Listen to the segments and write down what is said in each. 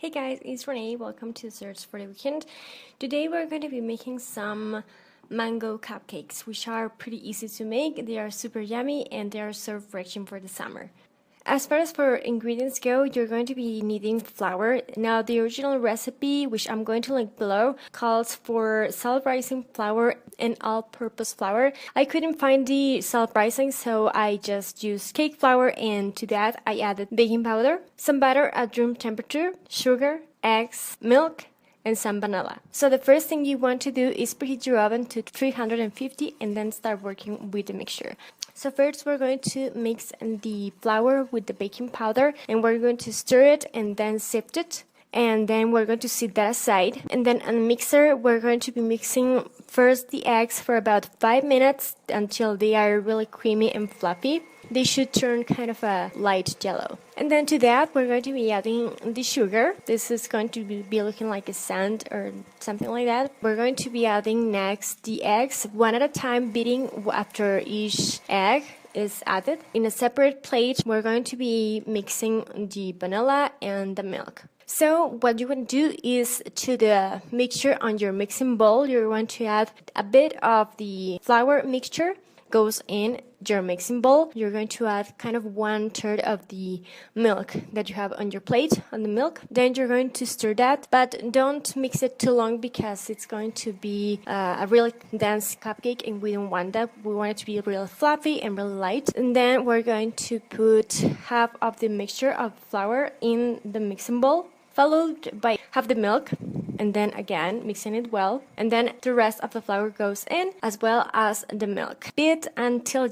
Hey guys, it's Renee. Welcome to Search for the Weekend. Today we're going to be making some mango cupcakes, which are pretty easy to make. They are super yummy and they are so refreshing for the summer. As far as for ingredients go, you're going to be needing flour. Now the original recipe, which I'm going to link below, calls for self-rising flour and all-purpose flour. I couldn't find the self-rising, so I just used cake flour, and to that I added baking powder, some butter at room temperature, sugar, eggs, milk, and some vanilla. So the first thing you want to do is preheat your oven to 350 and then start working with the mixture. So first we're going to mix the flour with the baking powder, and we're going to stir it and then sift it. And then we're going to set that aside. And then on the mixer, we're going to be mixing first the eggs for about 5 minutes until they are really creamy and fluffy. They should turn kind of a light yellow. And then to that, we're going to be adding the sugar. This is going to be looking like a sand or something like that. We're going to be adding next the eggs, one at a time, beating after each egg is added. In a separate plate, we're going to be mixing the vanilla and the milk. So what you want to do is, to the mixture on your mixing bowl, you're going to add a bit of the flour mixture goes in your mixing bowl. You're going to add kind of 1/3 of the milk that you have on your plate, on the milk. Then you're going to stir that, but don't mix it too long because it's going to be a really dense cupcake, and we don't want that. We want it to be really fluffy and really light. And then we're going to put half of the mixture of flour in the mixing bowl, followed by half the milk, and then again mixing it well, and then the rest of the flour goes in as well as the milk. Beat until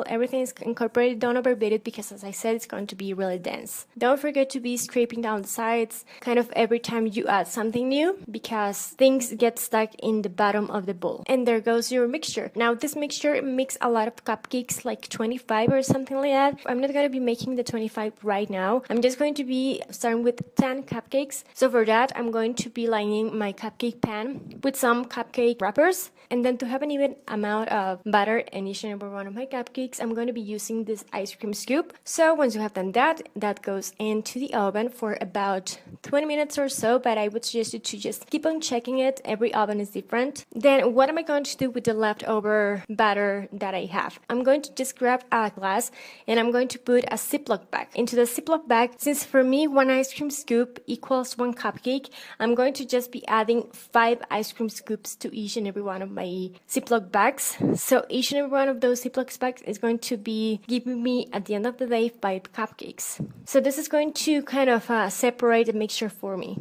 everything is incorporated. Don't overbeat it because, as I said, it's going to be really dense. Don't forget to be scraping down the sides kind of every time you add something new, because things get stuck in the bottom of the bowl. And there goes your mixture. Now this mixture makes a lot of cupcakes, like 25 or something like that. I'm not going to be making the 25 right now. I'm just going to be starting with 10 cupcakes. So for that, I'm going to be lining my cupcake pan with some cupcake wrappers, and then to have an even amount of butter in each and every one of my cupcakes, I'm going to be using this ice cream scoop. So once you have done that, that goes into the oven for about 20 minutes or so, but I would suggest you to just keep on checking it. Every oven is different. Then what am I going to do with the leftover batter that I have? I'm going to just grab a glass and I'm going to put a Ziploc bag. Into the Ziploc bag, since for me 1 ice cream scoop equals 1 cupcake, I'm going to just be adding 5 ice cream scoops to each and every one of my Ziploc bags. So each and every one of those Ziploc bags is going to be giving me, at the end of the day, 5 cupcakes. So this is going to kind of separate the mixture for me.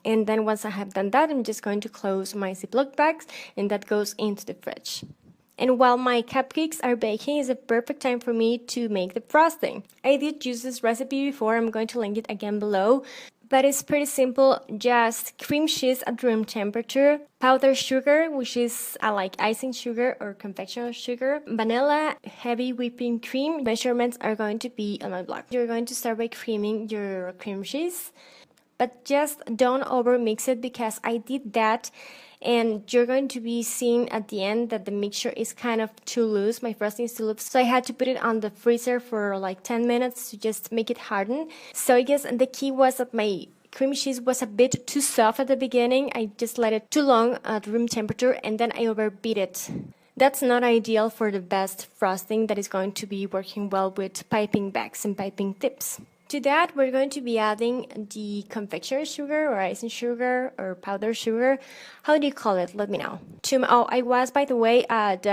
And then once I have done that, I'm just going to close my Ziploc bags, and that goes into the fridge. And while my cupcakes are baking, is a perfect time for me to make the frosting. I did use this recipe before. I'm going to link it again below. But it's pretty simple. Just cream cheese at room temperature, powdered sugar, which is like icing sugar or confectioner sugar, vanilla, heavy whipping cream. Measurements are going to be on my blog. You're going to start by creaming your cream cheese, but just don't over mix it, because I did that, and you're going to be seeing at the end that the mixture is kind of too loose. My frosting is too loose, so I had to put it on the freezer for like 10 minutes to just make it harden. So I guess the key was that my cream cheese was a bit too soft at the beginning. I just let it too long at room temperature, and then I overbeat it. That's not ideal for the best frosting that is going to be working well with piping bags and piping tips. To that, we're going to be adding the confectioner sugar or icing sugar or powdered sugar. How do you call it? Let me know. I was, by the way, at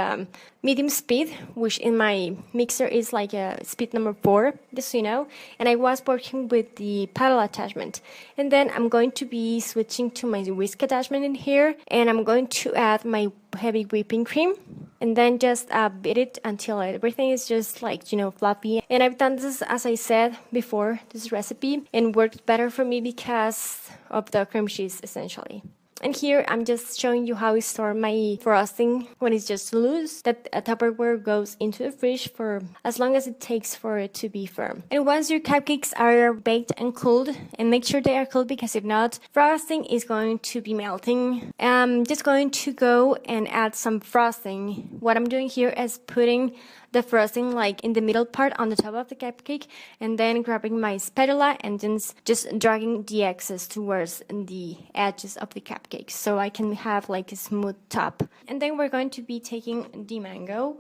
medium speed, which in my mixer is like a speed number 4, just so you know. And I was working with the paddle attachment. And then I'm going to be switching to my whisk attachment in here. And I'm going to add my heavy whipping cream. And then just beat it until everything is just like, fluffy. And I've done this, as I said before, this recipe, and worked better for me because of the cream cheese, essentially. And here I'm just showing you how I store my frosting when it's just loose. That a Tupperware goes into the fridge for as long as it takes for it to be firm. And once your cupcakes are baked and cooled, and make sure they are cooled, because if not, frosting is going to be melting. I'm just going to go and add some frosting. What I'm doing here is putting the frosting like in the middle part on the top of the cupcake, and then grabbing my spatula and then just dragging the excess towards the edges of the cupcake so I can have like a smooth top. And then we're going to be taking the mango.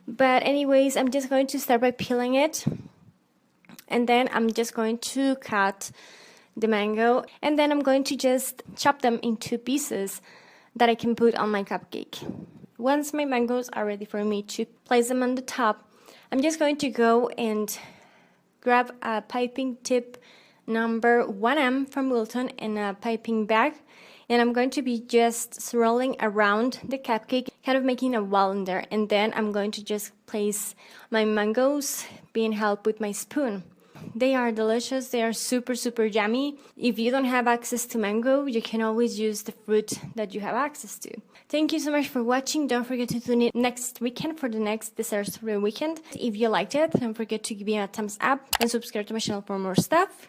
But anyways, I'm just going to start by peeling it. And then I'm just going to cut the mango. And then I'm going to just chop them into pieces that I can put on my cupcake. Once my mangoes are ready for me to place them on the top, I'm just going to go and grab a piping tip number 1M from Wilton and a piping bag. And I'm going to be just swirling around the cupcake, kind of making a wall in there. And then I'm going to just place my mangoes, being helped with my spoon. They are delicious. They are super, super yummy. If you don't have access to mango, you can always use the fruit that you have access to. Thank you so much for watching. Don't forget to tune in next weekend for the next desserts for the weekend. If you liked it, don't forget to give me a thumbs up and subscribe to my channel for more stuff.